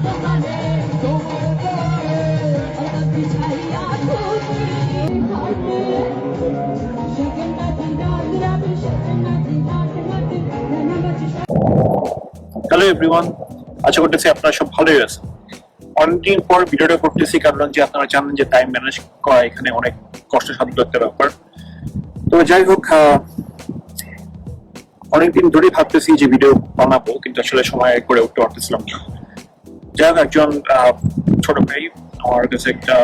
Hello everyone, আশা করতেছি আপনারা সব ভালোই আছেন। অনেকদিন পর ভিডিওটা করতেছি কারণ যে আপনারা জানেন যে টাইম ম্যানেজ করা এখানে অনেক কষ্টসাধ্য একটা ব্যাপার। তো যাই হোক, অনেকদিন ধরেই ভাবতেছি যে ভিডিও বানাবো, কিন্তু আসলে সময় করে উঠতে পারতেছিলাম না। যাই হোক, একজন ছোট ভাই আমার কাছে একটা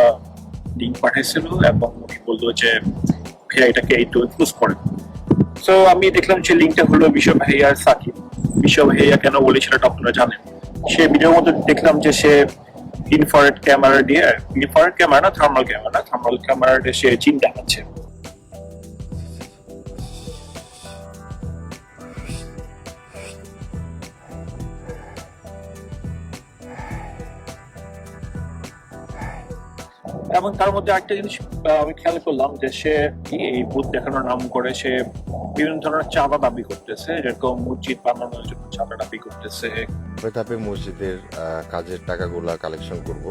লিঙ্ক পাঠিয়েছিল এবং উনি বললো যে ভাইয়া এটাকে একটু ইউজ করেন। তো আমি দেখলাম যে লিঙ্কটা হলো বিশ্ব ভাইয়ার সাকিব। বিশ্ব ভাইয়া কেন বলি সেটা আপনারা জানেন। সে ভিডিওর মধ্যে দেখলাম যে সে ইনফ্রারেড ক্যামেরা দিয়ে, ইনফ্রারেড ক্যামেরা না, থার্মাল ক্যামেরা দিয়ে সে জিন দেখাচ্ছে। এবং তার মধ্যে একটা জিনিস আমি খেয়াল করলাম যে সে এই ভূত দেখানোর নাম করে সে বিভিন্ন ধরনের চাঁদা দাবি করতেছে, যেরকম মসজিদ বানানোর জন্য চাঁদা দাবি করতেছে। ধাপে মসজিদের কাজের টাকাগুলা কালেকশন করব।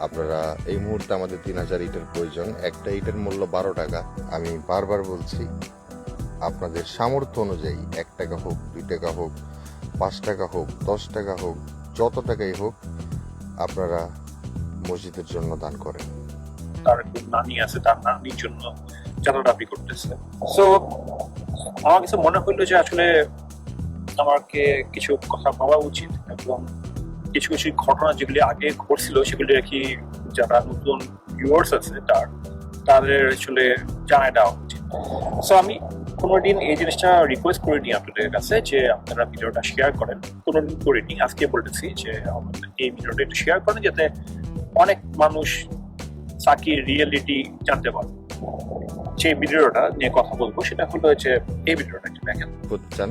আপনারা এই মুহূর্তে আমাদের 3000 ইটের প্রয়োজন। একটা ইটের মূল্য 12 টাকা। আমি বারবার বলছি, আপনাদের সামর্থ্য অনুযায়ী 1 টাকা হোক, 2 টাকা হোক, 5 টাকা হোক, 10 টাকা হোক, যত টাকাই হোক, আপনারা মসজিদের জন্য দান করেন। তার নানি আছে, তার নানির জন্য চাঁদা দাবি করতেছে। সো আমার কাছে মনে হইলো যে আসলে আমাকে কিছু কথা ভাবা উচিত এবং কিছু কিছু ঘটনা যেগুলি আগে ঘটছিল সেগুলি আর কি যারা নতুন ভিউয়ার্স আছে তাদের আসলে জানাই দেওয়া উচিত। সো আমি কোনোদিন এই জিনিসটা রিকোয়েস্ট করিনি আপনাদের কাছে যে আপনারা ভিডিওটা শেয়ার করেন, কোনোদিন করিনি। আজকে বলতেছি যে এই ভিডিওটা একটু শেয়ার করেন যাতে অনেক মানুষ সাকির রিয়েলিটি জানতে পারে। যে ভিডিওটা নিয়ে কথা বলবো সেটা হলো যে এই ভিডিওটা একটু দেখেন। করতে চান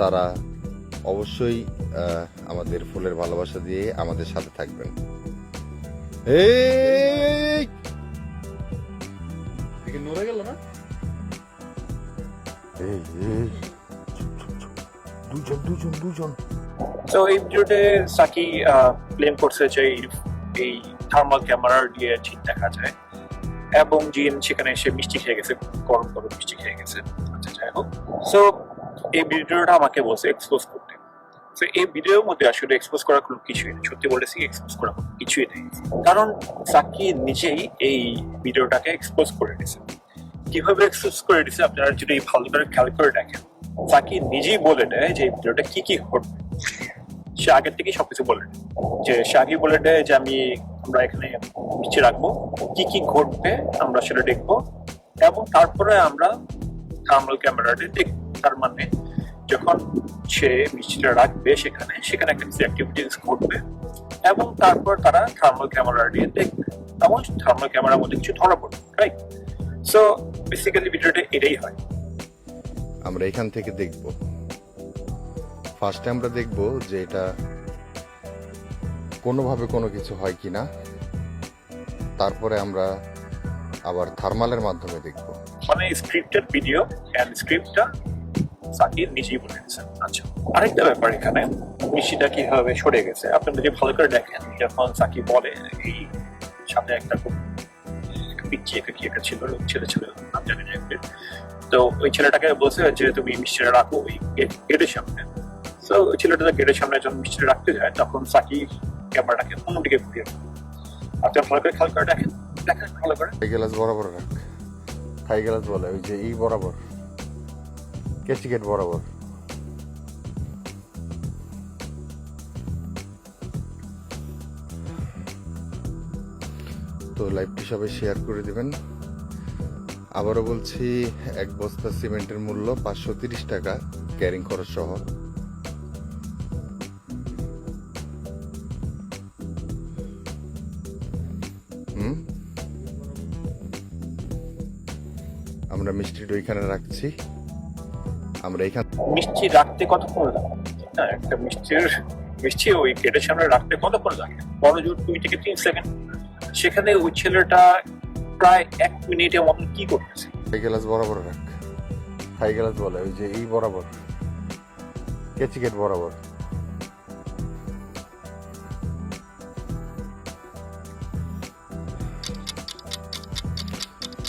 তারা অবশ্যই আমাদের ফুলের ভালোবাসা দিয়ে আমাদের সাথে থাকবেন। নড়ে গেল না? দুজন। তো এই ভিডিওতে সাকি ক্লেম করছে যে এই থার্মাল ক্যামেরা দিয়ে জিন দেখা যায় এবং জিন সেখানে এসে মিষ্টি খেয়ে গেছে, গরম গরম মিষ্টি খেয়ে গেছে। আচ্ছা, যাই হোক, সো এই ভিডিওটা আমাকে বলছে এক্সপোজ করতে। তো এই ভিডিওর মধ্যে আসলে এক্সপোজ করার কোনো কিছুই নেই, সত্যি বলেছি, এক্সপোজ করার কোনো কিছুই নেই। কারণ সাকি নিজেই এই ভিডিওটাকে এক্সপোজ করে দিয়েছে। কিভাবে এক্সপোজ করে দিয়েছে আপনারা যদি ভালো করে খেয়াল করে দেখেন, সাকি নিজেই বলে দেয় যে এই ভিডিওটা কি কি ঘটবে। সে আগের থেকেই সবকিছু বলে দেয়, যে সে আগে বলে দেয় যে আমরা এখানে মিষ্টি রাখবো, কি কি ঘটবে আমরা সেটা দেখবো এবং তারপরে আমরা থার্মাল ক্যামেরাতে দেখবো। তার মানে যখন সে মিষ্টিটা রাখবে সেখানে একটা কিছু অ্যাক্টিভিটিস ঘটবে এবং তারপর তারা থার্মাল ক্যামেরা দিয়ে দেখবে এবং থার্মাল ক্যামেরার মধ্যে কিছু ধরা পড়বে, রাইট? সো বেসিক্যালি ভিডিওটা এটাই হয়। আমরা এখান থেকে দেখব, ফার্স্টে আমরা দেখব যে এটা কোনোভাবে কোনো কিছু হয় কিনা, তারপরে আমরা আবার থার্মালের মাধ্যমে দেখব। মানে স্ক্রিপ্টেড ভিডিও এন্ড স্ক্রিপ্টটা সাকিব নিজেই বলে দিয়েছেন। আচ্ছা, আরেকটা ব্যাপার, এখানে মিষ্টিটা কিভাবে সরে গেছে আপনারা যদি ভালো করে দেখেন, যখন সাকিব বলে এই সামনে একটা খুব পিচ্ছি একটা ছিল, ছেলে নাম জানি না, তো ওই ছেলেটাকে বলছে যে তুমি মিষ্টিটা রাখো ওই গেটের সামনে। তো ওই ছেলেটা গেটের সামনে যখন মিষ্টিটা রাখতে যায় তখন সাকিব ক্যামেরাটাকে অন্যদিকে ঘুরিয়ে দেয়। আপনারা ভালো করে খেয়াল করে দেখেন ভালো করে। খাই গ্লাস বরাবর রাখ, খাই গ্লাস বলে ওই যে এই বরাবর, কেচিকেট বরাবর। তো লাইভটি সবাই শেয়ার করে দিবেন। আবারও বলছি, 1 বস্তা সিমেন্টের মূল্য 530 টাকা, ক্যারিং খরচ সহ। আমরা মিষ্টিটা ওইখানে রাখছি। আমরা এখানে মিষ্টি রাখতে কতক্ষণ লাগে? একটা মিষ্টি ওই গেটের সামনে রাখতে কতক্ষণ লাগে? বড় জোর 2 থেকে 3 সেকেন্ড। সেখানে ওই ছেলেটা প্রায় 1 মিনিটের মতন কি করতেছে? খাই গ্লাস বরাবর রাখ, খাই গ্লাস বলে ওই যে এই বরাবর, কেচিকেট বরাবর।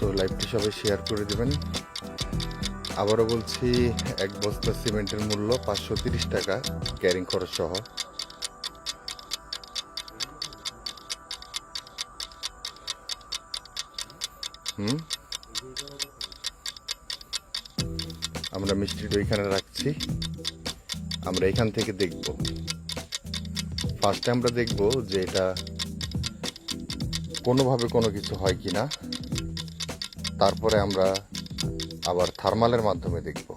তো লাইভটি সবাই শেয়ার করে দেবেন। আবারও বলছি, 1 বস্তা সিমেন্টের মূল্য 530 টাকা ক্যারিং খরচ সহ। আমরা মিষ্টিটা ওইখানে রাখছি, আমরা এখান থেকে দেখব। ফার্স্টে আমরা দেখব যে এটা কোনোভাবে কোনো কিছু হয় কিনা, তারপরে আমরা আবার থার্মালের মাধ্যমে দেখব।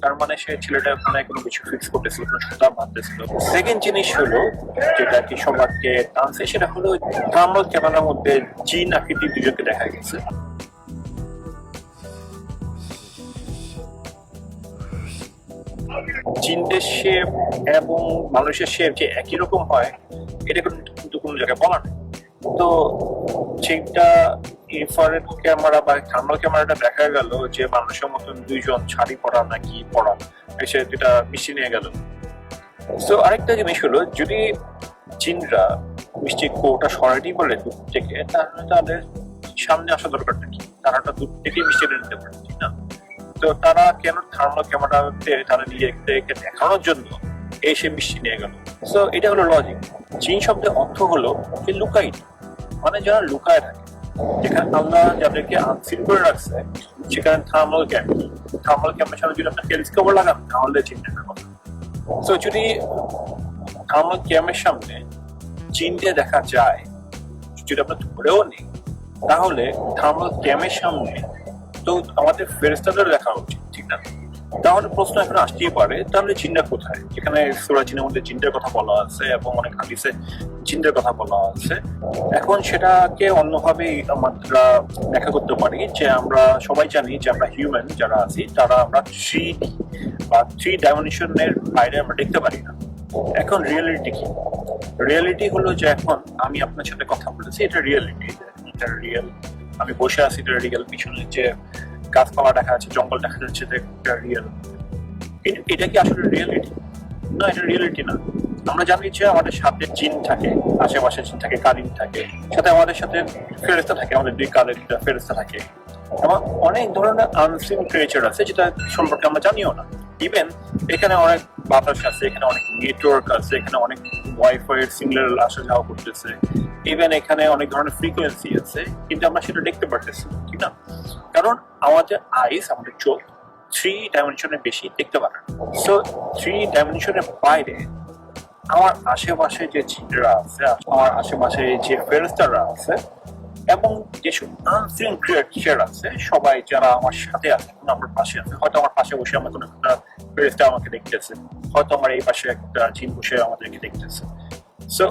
তার মানে সে ছেলেটা ওখানে কোনো কিছু ফিক্স করতেছিল, কোনো সুতা বাঁধতেছিল। সেকেন্ড জিনিস হলো যেটা কি সবাইকে টানছে, সেটা হলো থার্মাল ক্যামেরার মধ্যে জিন আকৃতি দুজনকে দেখা গেছে। জিনদের শেপ এবং মানুষের শেপ যে একই রকম হয়, এটা কিন্তু কোনো জায়গায় বলা নেই। তো সেটা ইনফ্রারেড ক্যামেরা বা থার্মাল ক্যামেরাটা দেখা গেল যে মানুষের মতন দুইজন শাড়ি পরা নাকি পরা, এসে যেটা মিষ্টি নিয়ে গেল। তো আরেকটা জিনিস হলো, যদি জিনরা মিষ্টি কোটা সরাইনি বলে দূর থেকে, তাহলে তাদের সামনে আসা দরকার নাকি? তারা দূর থেকে মিষ্টি নিতে পারে, ঠিক না? তো তারা কেন থার্মাল ক্যামেরাতে তারা নিজেকে দেখানোর জন্য এসে মিষ্টি নিয়ে গেল? তো এটা হলো লজিক। জিন শব্দের অর্থ হলো যে লুকাই, মানে যারা লুকায় থাকে। যেখানে আল্লাহ যাদেরকে আনসিন করে রাখছে, সেখানে থার্মাল ক্যামেরার সামনে যদি আপনার টেলিস্কোপ লাগান, তাহলে জিন দেখার কথা। তো যদি থার্মাল ক্যামেরার সামনে জিন দিয়ে দেখা যায়, যদি আপনার ধরেও নেই, তাহলে থার্মাল ক্যামেরার সামনে তো আমাদের ফেরেশতাদের দেখা উচিত, ঠিক না? তাহলে প্রশ্ন এখন আসতেই পারে, তাহলে জিনটা কোথায়? এখানে সূরা জিনের মধ্যে জিনদের কথা বলা আছে এবং অনেক হাদিসে জিনদের কথা বলা আছে। এখন সেটাকে অন্যভাবে আমরা ব্যাখ্যা করতে পারি যে আমরা সবাই জানি যে আমরা হিউম্যান যারা আছি, তারা আমরা 3D বা 3 ডাইমেনশনের বাইরে আমরা দেখতে পারি না। এখন রিয়েলিটি কি? রিয়েলিটি হলো যে এখন আমি আপনার সাথে কথা বলেছি, এটা রিয়েলিটি, এটা রিয়েল। আমি বসে আছি, এটা রিয়েল। পিছনে যে গাছপালা দেখা যাচ্ছে, জঙ্গল দেখা যাচ্ছে, এটা রিয়েল। কিন্তু এটা কি আসলে রিয়েলিটি? না, এটা রিয়েলিটি না। আমরা জানি যে আমাদের সাথে জিন থাকে, আশেপাশে জিন থাকে, কারিন থাকে, সাথে আমাদের সাথে ফেরেশতা থাকে, আমাদের 2 কালের ফেরেশতা থাকে, এবং অনেক ধরনের আনসিন ক্রিয়েচার আছে যেটা সম্পর্কে আমরা জানিও না। ইভেন এখানে অনেক বাতাস আছে, এখানে অনেক নেটওয়ার্ক আছে, এখানে অনেক ওয়াইফাই এর সিগন্যাল আসা যাওয়া করতেছে, ইভেন এখানে অনেক ধরনের ফ্রিকোয়েন্সি আছে, কিন্তু আমরা সেটা দেখতে পারতেছি, ঠিক না? কারণ আমাদের আইস, আমাদের চোখ 3 ডাইমেনশনে বেশি দেখতে পারে। সো 3 ডাইমেনশনের বাইরে আমার আশেপাশে যে জিনরা আছে, আমার আশেপাশে যে ফেরেশতারা আছে, এবং যেসব আনসিন ক্রিয়েচার আছে, সবাই যারা আমার সাথে আছে, আমার পাশে আছে, হয়তো আমার পাশে বসে আমার কোনো একটা ফেরেশতা আমাকে দেখতেছে, হয়তো আমার এই পাশে একটা জিন বসে আমাদেরকে দেখতেছে। সো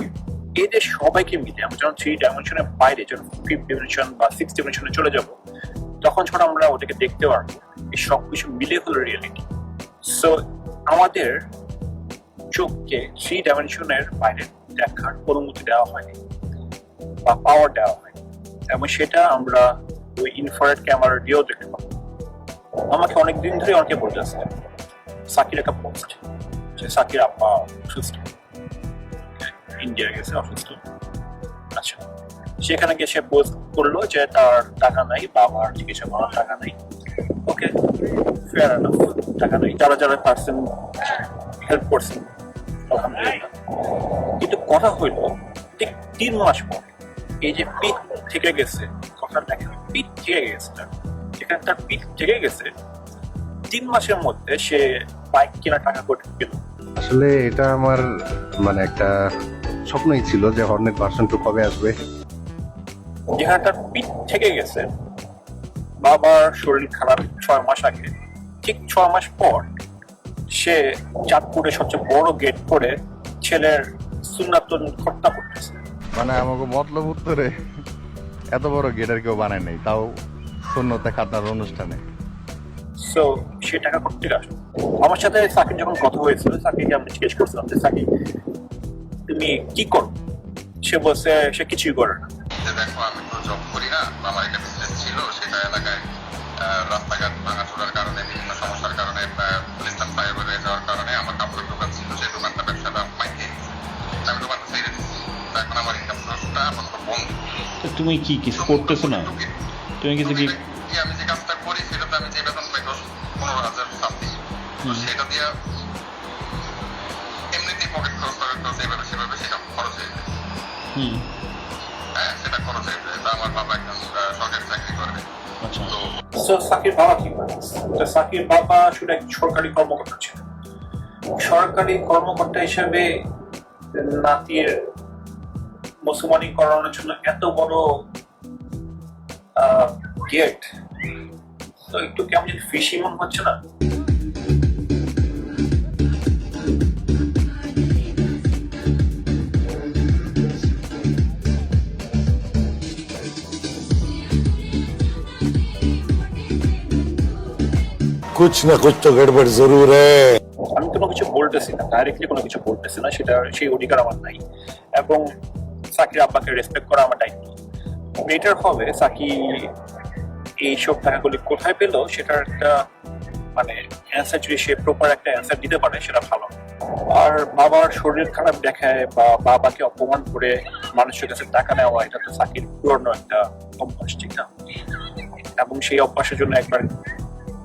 এদের সবাইকে মিলে আমরা যখন 3 ডাইমেনশনের বাইরে, যখন 5th ডাইমেনশন বা 6th ডাইমেনশনে চলে যাব, তখন যখন আমরা ওটাকে দেখতে পারবো, এই সবকিছু মিলে হলো রিয়েলিটি। সো আমাদের চোখকে 3 ডাইমেনশনের বাইরে দেখার অনুমতি দেওয়া হয়নি বা পাওয়ার দেওয়া হয়নি, এবং সেটা আমরা ওই ইনফ্রারেড ক্যামেরা দিয়েও দেখতে পাবো। আমাকে অনেকদিন ধরে অনেকে বলতেছে, সাকির একটা পোস্ট যে সাকির আব্বা অসুস্থ, ইন্ডিয়া গেছে অসুস্থ। আচ্ছা, সেখানে গিয়ে সে পোস্ট করলো যে তার টাকা নাই, বাবার চিকিৎসা করার টাকা নাই। ওকে, ফেয়ার এনাফ, টাকা নাই। যারা যারা পার্সন হেল্প করছেন, আলহামদুলিল্লাহ। কিন্তু কথা হইলো, ঠিক 3 মাস পর এই যে পিঠ থেকে গেছে, কথা দেখেন, পিঠ থেকে গেছে, যেখানে তার পিঠ থেকে গেছে, 3 মাসের মধ্যে সে বাইক কেনার টাকা করে পেল। আসলে এটা আমার মানে একটা স্বপ্নই ছিল যে হর্নেট ভার্সন 2 কবে আসবে। যেখানে তার পিঠ থেকে গেছে, বাবার শরীর খারাপ 6 মাস আগে, ঠিক 6 মাস পর সে চাঁদপুরে সবচেয়ে বড় গেট করে ছেলের সুন্নাতুল খতনা করতেছে। মানে আমাকে মতলব উত্তরে এত বড় গেটার কেউ বানায় নাই, তাও সুন্নতে খাতনার অনুষ্ঠানে। সো সে টাকা করতে আসলো। আমার সাথে সাকিব যখন কথা হয়েছিল, সাকিবকে আমি জিজ্ঞেস করছিলাম যে সাকিব তুমি কি করো? সে বলছে সে কিছুই করে না। দেখো, আমি তো জব করি না, আমার একটা বিজনেস ছিল, সেটা এলাকায় রাস্তাঘাট ভাঙাচোরার কারণে, বিভিন্ন সমস্যার কারণে, গুলিস্তান ফ্লাইওভার হয়ে যাওয়ার কারণে আমার কাপড়ের দোকান ছিল, সেই দোকানটা ব্যবসাটা মাইকে আমি দোকানটা ছেড়ে দিচ্ছি। এখন আমার ইনকাম সোর্সটা আপাতত বন্ধ। তুমি কি কিছু করতেছো না? তুমি কিছু কি আমি যে কাজটা করি সেটাতে আমি যে বেতন পাই 15,000 সামথিং, সেটা দিয়ে এমনিতেই পকেট খরচ এইভাবে সেভাবে সেটা খরচ হয়ে যায়। হ্যাঁ, সেটা খরচ হয়ে যায়। আমার বাবা একজন সরকারি চাকরি করে। আচ্ছা So, সাকির বাবা কি করে? তো সাকির বাবা আসলে এক সরকারি কর্মকর্তা ছিলেন। সরকারি কর্মকর্তা হিসেবে নাতির মুসলমানি করানোর জন্য এত বড় গেট, তো একটু কেমন যেন ফিশি মন হচ্ছে না? कुछ न कुछ तो गड़बड़ जरूर है। আমি কোনো কিছু বলতেছি না, ডাইরেক্টলি কোনো কিছু বলতেছি না, সেটা সেই অধিকার আমার নাই। এবং সাকির আব্বাকে রেসপেক্ট করা আমার দায়িত্ব। বেটার হবে সাকি এইসব টাকাগুলি কোথায় পেলো সেটার একটা মানে অ্যান্সার, যদি সে প্রপার একটা অ্যান্সার দিতে পারে সেটা ভালো। আর বাবার শরীর খারাপ দেখায় বা বাবাকে অপমান করে মানুষের কাছে টাকা নেওয়া, এটা তো সাকির পুরনো একটা অভ্যাস, ঠিক না? এবং সেই অভ্যাসের জন্য একবার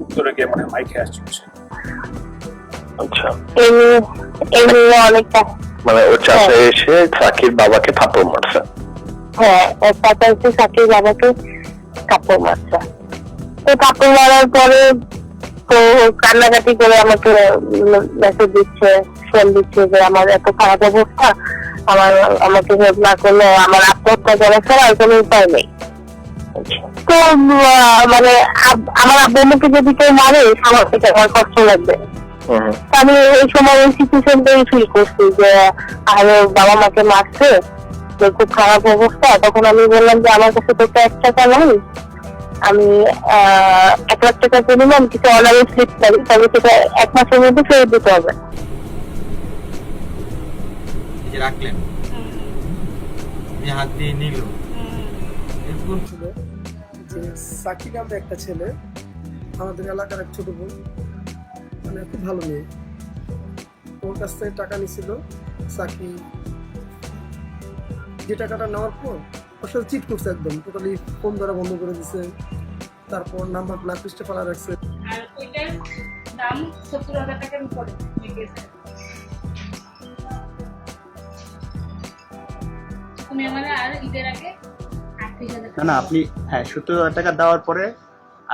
উত্তরে গিয়ে মানে মাইকে আসছে। আচ্ছা, এগুলো অনেকটা মানে ওর চাচা এসে সাকির বাবাকে থাপ্পড় মারছে। হ্যাঁ, ওর চাচা এসে সাকির বাবাকে থাপ্পড় মারছে। তো থাপ্পড় মারার পরে তো কান্নাকাটি করে আমাকে মেসেজ দিচ্ছে, ফোন দিচ্ছে যে আমার এত খারাপ অবস্থা, আমাকে হেল্প না করলে আমার আত্মহত্যা করা ছাড়া আর কোনো উপায় নেই। তো মানে আমার আব্বুকে যদি কেউ মারে আমার থেকে আমার কষ্ট লাগবে। আমি এই সময় এই সিচুয়েশনটাই ফিল করছি যে আরে বাবা মাকে মারছে, খুব খারাপ অবস্থা। তখন আমি বললাম যে আমার কাছে তো 1 টাকা নাই, আমি 1 লাখ টাকা পরিমাণ কিছু অর্ডারে স্লিপ পাই, তবে সেটা 1 মাসের মধ্যে ফেরত দিতে হবে। রাখলেন হাত দিয়ে নিল। এরকম ছিল যে সাকি নামে একটা ছেলে, আমাদের এলাকার এক ছোট বোন, মানে খুব ভালো মেয়ে, ওর কাছ থেকে টাকা নিছিল। সাকি যে টাকাটা নেওয়ার পর ওর সাথে চিট করছে, একদম টোটালি ফোন ধরা বন্ধ করে দিছে, তারপর নাম্বার ব্ল্যাক লিস্টে ফেলা রাখছে। আর ওইটার দাম 70,000 টাকার উপরে গেছে। তুমি আমাদের আর ঈদের আগে 38,000 না আপনি 70,000 টাকা দেওয়ার পরে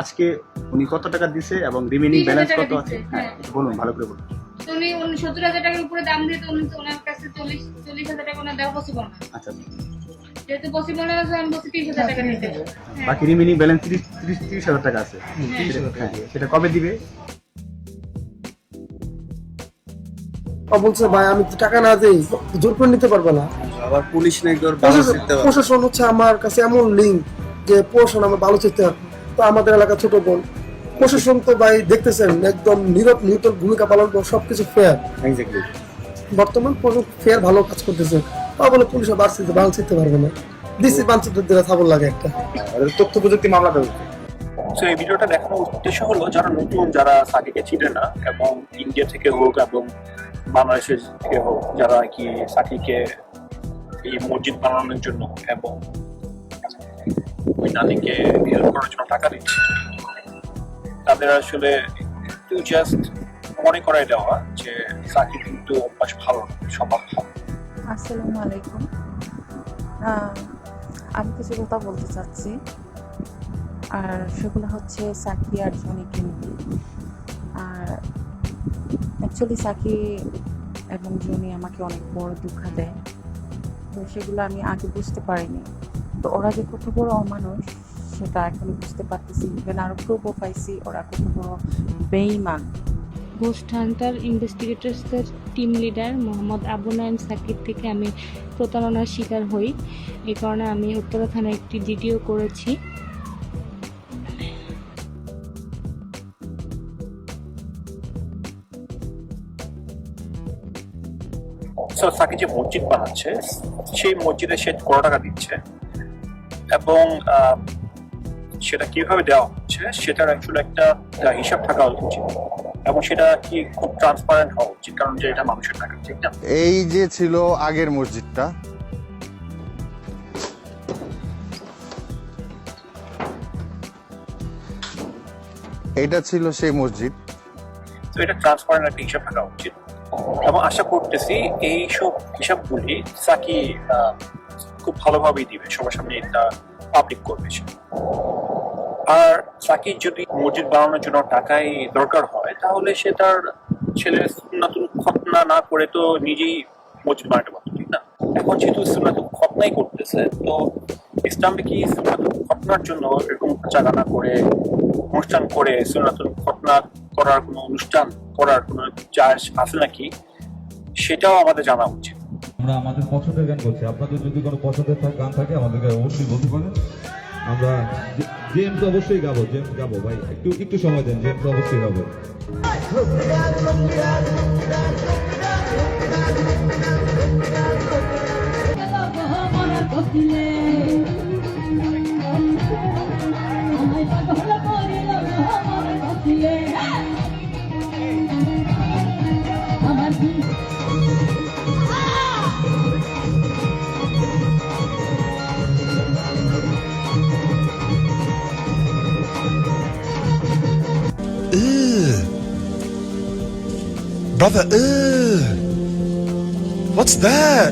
আজকে উনি কত টাকা দিছে এবং রিমেইনিং ব্যালেন্স কত আছে বলুন, ভালো করে বলুন। তুমি 70,000 টাকার উপরে দাম দিয়ে তো ওনার কাছে 40,000 টাকা ওনার দেওয়া পসিবল না। আচ্ছা, যেহেতু পসিবল না, আমি বলছি 30,000 টাকা নিতে। বাকি রিমেইনিং ব্যালেন্স 30,000 টাকা আছে। সেটা কবে দিবে? ও বলছে ভাই আমি তো টাকা না দেই জোর করে নিতে পারবো না। আবার পুলিশ নাকি ওর প্রশাসন হচ্ছে আমার কাছে এমন লিঙ্ক যে প্রশাসন আমার ভালো চিন্তা। তো আমাদের এলাকা ছোট বোন, প্রশাসন তো ভাই দেখতেছেন একদম নীরব নিউট্রাল ভূমিকা পালন করে, সবকিছু ফেয়ার। বর্তমান ফেয়ার ভালো কাজ করতেছে। তা বলে পুলিশে বাড়ছে ভালো চিনতে পারবে না, ডিসি বাঞ্চিতের দিলে থাবল লাগে একটা তথ্য প্রযুক্তি মামলা দেবে। তো এই ভিডিওটা দেখানোর উদ্দেশ্য হলো যারা নতুন, যারা সাকিকে চিনে না, এবং ইন্ডিয়া থেকে হোক এবং বাংলাদেশের থেকে হোক, যারা কি সাকিকে এই মসজিদ বানানোর জন্য এবং ওই নানিকে হেল্প করার জন্য টাকা দিচ্ছে, তাদের আসলে একটু জাস্ট মনে করাই দেওয়া যে সাকিব কিন্তু অভ্যাস ভালো না, স্বভাব ভালো। আসসালামু আলাইকুম। আমি কিছু কথা বলতে চাচ্ছি, আর সেগুলো হচ্ছে সাকি আর জনিকে নিয়ে। আর অ্যাকচুয়ালি সাকি এবং জনি আমাকে অনেক বড় দুঃখ দেয়, তো সেগুলো আমি আগে বুঝতে পারিনি। তো ওরা যে কত বড় অমানুষ সেটা এখন বুঝতে পারতেছি, ইভেন আরও প্রুফও পাইছি ওরা কত বড় বেঈমান। গোস্ট হান্টার ইনভেস্টিগেটরসের টিম লিডার মোহাম্মদ আবু নাইম সাকিব থেকে আমি প্রতারণার শিকার হই। এই কারণে আমি উত্তরা থানায় একটি জিডিও করেছি। সাকি যে মসজিদ বানাচ্ছে সেই মসজিদে সে কত টাকা দিচ্ছে এবং সেটা কিভাবে দেওয়া হচ্ছে সেটার অ্যাকচুয়ালি একটা হিসাব থাকা উচিত, এবং সেটা কি খুব ট্রান্সপারেন্ট হওয়া উচিত, কারণ যে এটা মানুষের টাকা, ঠিক না? এই যে ছিল আগের মসজিদটা, এটা ছিল সেই মসজিদ। তো এটা ট্রান্সপারেন্ট একটা হিসাব থাকা উচিত এবং আশা করতেছি এইসব হিসাবগুলি সাকি খুব ভালোভাবেই দিবে, সবার সামনে এটা পাবলিক করবে সে। আর সাকির যদি মসজিদ বানানোর জন্য টাকাই দরকার হয় তাহলে সে তার ছেলের সুন্নাতুল খতনা না করে তো নিজেই মসজিদ বানাতে পারতো, ঠিক না? এখন যেহেতু সুন্নাতুল খতনাই করতেছে, তো ইসলামে কি সুন্নাতুল খতনার জন্য এরকম জাগানা করে অনুষ্ঠান করে সুন্নাতুল খতনা করার কোনো অনুষ্ঠান করার কোনো চার্জ আছে নাকি, সেটাও আমাদের জানা উচিত। আমরা আমাদের পছন্দের গান করছি, আপনাদের যদি কোনো পছন্দের গান থাকে আমাদেরকে অবশ্যই বলতে পারেন। আমরা জেমস অবশ্যই গাবো, জেমস গাবো ভাই, একটু সময় দেন, জেমস অবশ্যই গাবো। Brother, what's that?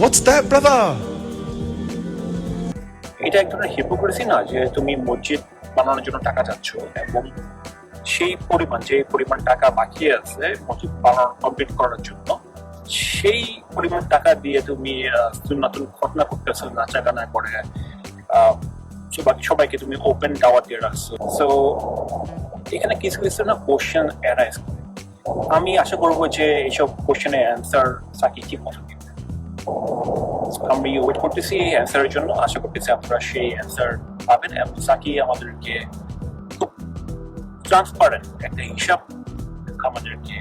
What's that, brother? এটা এক ধরনের হিপোক্রেসি না যে তুমি মসজিদ বানানোর জন্য টাকা চাচ্ছ এবং সেই পরিমাণ, যে পরিমাণ টাকা বাকি আছে মসজিদ বানানো কমপ্লিট করার জন্য, সেই পরিমাণ টাকা দিয়ে তুমি সুন্নাতুল খতনা করতেছো নাচা গানা করে, সবাইকে তুমি ওপেন দাওয়াত দিয়ে রাখছো। সো এখানে কিছু কিছু না কোশ্চেন অ্যারাইজ করে। আমি আশা করবো যে এইসব কোশ্চেনের অ্যান্সার সাকি ঠিক মতো দিবে। আমি ওয়েট করতেছি এই অ্যান্সারের জন্য, আশা করতেছি আপনারা সেই অ্যান্সার পাবেন এবং সাকি আমাদেরকে খুব ট্রান্সপারেন্ট একটা হিসাব আমাদেরকে